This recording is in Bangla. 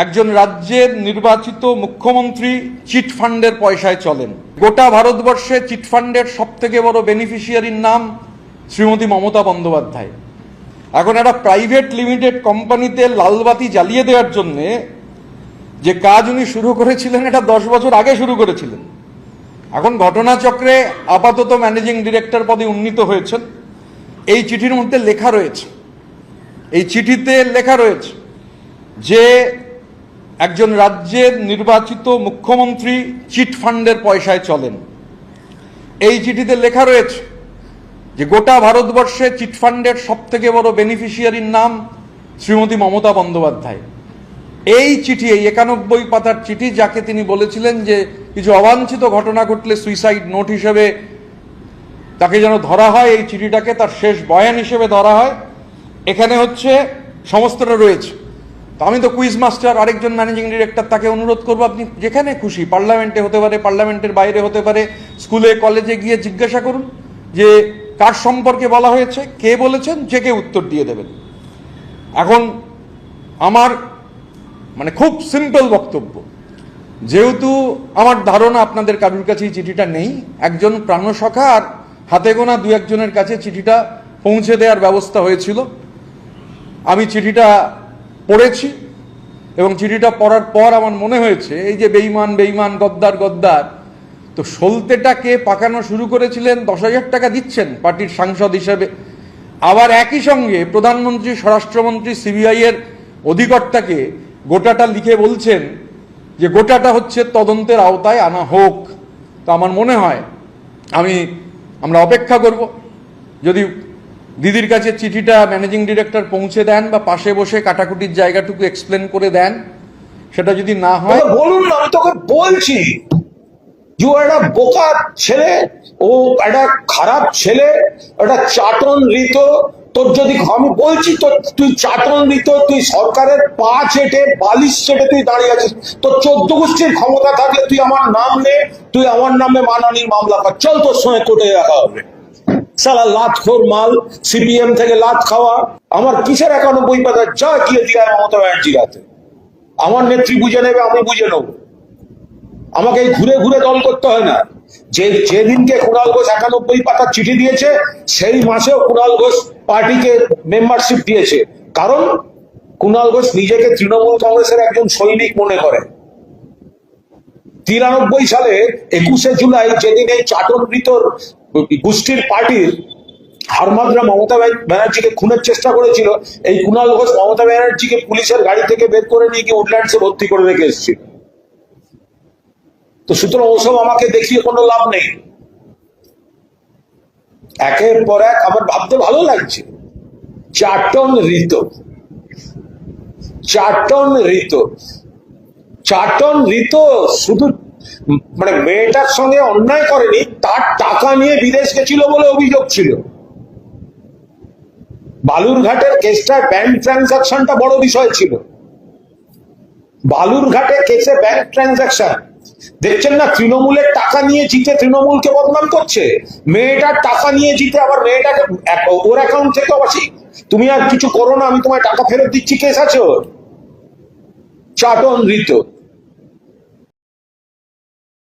একজন রাজ্যের নির্বাচিত মুখ্যমন্ত্রী চিটফান্ডের পয়সায় চলেন। গোটা ভারতবর্ষে চিটফান্ডের সবথেকে বড় বেনিফিশিয়ারির নাম শ্রীমতী মমতা বন্দ্যোপাধ্যায়। এখন একটা প্রাইভেট লিমিটেড কোম্পানিতে লালবাতি জ্বালিয়ে দেওয়ার জন্য যে কাজ উনি শুরু করেছিলেন, এটা 10 বছর আগে শুরু করেছিলেন। এখন ঘটনাচক্রে আপাতত ম্যানেজিং ডিরেক্টর পদে উন্নীত হয়েছেন। এই চিঠির মধ্যে লেখা রয়েছে, এই চিঠিতে লেখা রয়েছে যে একজন রাজ্যের নির্বাচিত মুখ্যমন্ত্রী চিটফান্ডের পয়সায় চলেন। এই চিঠিতে লেখা রয়েছে যে গোটা ভারতবর্ষে চিটফান্ডের সবথেকে বড় বেনিফিশিয়ারির নাম শ্রীমতী মমতা বন্দ্যোপাধ্যায়। এই চিঠি, এই 91 পাতার চিঠি, যাকে তিনি বলেছিলেন যে কিছু অবাঞ্ছিত ঘটনা ঘটলে সুইসাইড নোট হিসেবে তাকে যেন ধরা হয়, এই চিঠিটাকে তার শেষ বয়ান হিসেবে ধরা হয়, এখানে হচ্ছে সমস্তটা রয়েছে। তো আমি তো কুইজ মাস্টার, আরেকজন ম্যানেজিং ডিরেক্টর, তাকে অনুরোধ করবো আপনি যেখানে খুশি, পার্লামেন্টে হতে পারে, পার্লামেন্টের বাইরে হতে পারে, স্কুলে কলেজে গিয়ে জিজ্ঞাসা করুন যে কার সম্পর্কে বলা হয়েছে, কে বলেছেন, যে কে উত্তর দিয়ে দেবেন। এখন আমার খুব সিম্পল বক্তব্য, যেহেতু আমার ধারণা আপনাদের কারুর কাছে এই চিঠিটা নেই, একজন প্রাণসখা আর হাতে গোনা 2-1 কাছে চিঠিটা পৌঁছে দেওয়ার ব্যবস্থা হয়েছিল। আমি চিঠিটা পড়েছি এবং চিঠিটা পড়ার পর আমার মনে হয়েছে এই যে বেঈমান বেঈমান, গদ্দার গদ্দার, তো সলতেটাকে পাকানো শুরু করেছিলেন, 10,000 টাকা দিচ্ছেন পার্টির সাংসদ হিসেবে, আবার একই সঙ্গে প্রধানমন্ত্রী, স্বরাষ্ট্রমন্ত্রী, সিবিআই এর অধিকর্তাকে গোটাটা লিখে বলছেন যে গোটাটা হচ্ছে তদন্তের আওতায় আনা হোক। তো আমার মনে হয় আমরা অপেক্ষা করব, যদি দিদির কাছে চিঠিটা ম্যানেজিং ডিরেক্টর পৌঁছে দেন বা পাশে বসে কাটাকুটির জায়গাটুকু এক্সপ্লেন করে দেন, সেটা যদি না হয় বলুন। আমি তোকে বলছি, একটা বোকা ছেলে, ও একটা খারাপ ছেলে, একটা চাটন ঋত। তোর যদি আমি বলছি, তো তুই চাটন ঋত, তুই সরকারের পা চেটে, বালিশ চেটে তুই দাঁড়িয়ে আছিস। তোর 14 গোষ্ঠীর ক্ষমতা থাকলে তুই আমার নাম নে, তুই আমার নামে মানহানির মামলা কর, চল তোর সঙ্গে কোর্টে রাখা হবে। সালা লাতখোর মাল, সিপিএম থেকে লাত খাওয়া। আমার কিসের 91 পাতা, যা গিয়ে দিয়ে মমতা ব্যানার্জির হাতে। আমার নেত্রী বুঝে নেবে, আমি বুঝে নেবো। আমাকে এই ঘুরে ঘুরে দল করতে হয় না। যেদিনকে কুণাল ঘোষ 91 পাতার চিঠি দিয়েছে, সেই মাসেও কুণাল ঘোষ পার্টিকে মেম্বারশিপ দিয়েছে, কারণ কুণাল ঘোষ নিজেকে তৃণমূল কংগ্রেসের একজন সৈনিক মনে করে। 93 সালে 21শে জুলাই, যেদিন এই চাটনকৃত গোষ্ঠীর পার্টির হারমাদরা মমতা ব্যানার্জিকে খুনের চেষ্টা করেছিল, এই কুণাল ঘোষ মমতা ব্যানার্জিকে পুলিশের গাড়ি থেকে বের করে নিয়ে গিয়ে উডল্যান্ডসে ভর্তি করে রেখে এসেছিল। তো সুতরাং ওসব আমাকে দেখিয়ে কোনো লাভ নেই। একের পর এক আমার ভাবতে ভালো লাগছে, চাটন ঋত, চাটন ঋত, চাটন ঋত শুধু মেয়েটার সঙ্গে অন্যায় করেনি, তার টাকা নিয়ে বিদেশ গেছিল বলে অভিযোগ ছিল। বালুরঘাটের কেসটায় ব্যাংক ট্রানজাকশনটা বড় বিষয় ছিল। বালুরঘাটের কেসে ব্যাংক ট্রানজাকশন দেখছেন না, তৃণমূলের টাকা নিয়ে জিতে তৃণমূলকে বদনাম করছে। মেয়েটার টাকা নিয়ে জিতে আবার মেয়েটাকে ওর অ্যাকাউন্ট থেকে অবশ্যই তুমি আর কিছু করো না, আমি তোমায় টাকা ফেরত দিচ্ছি, কেস আছে ওর। চাটন ঋত।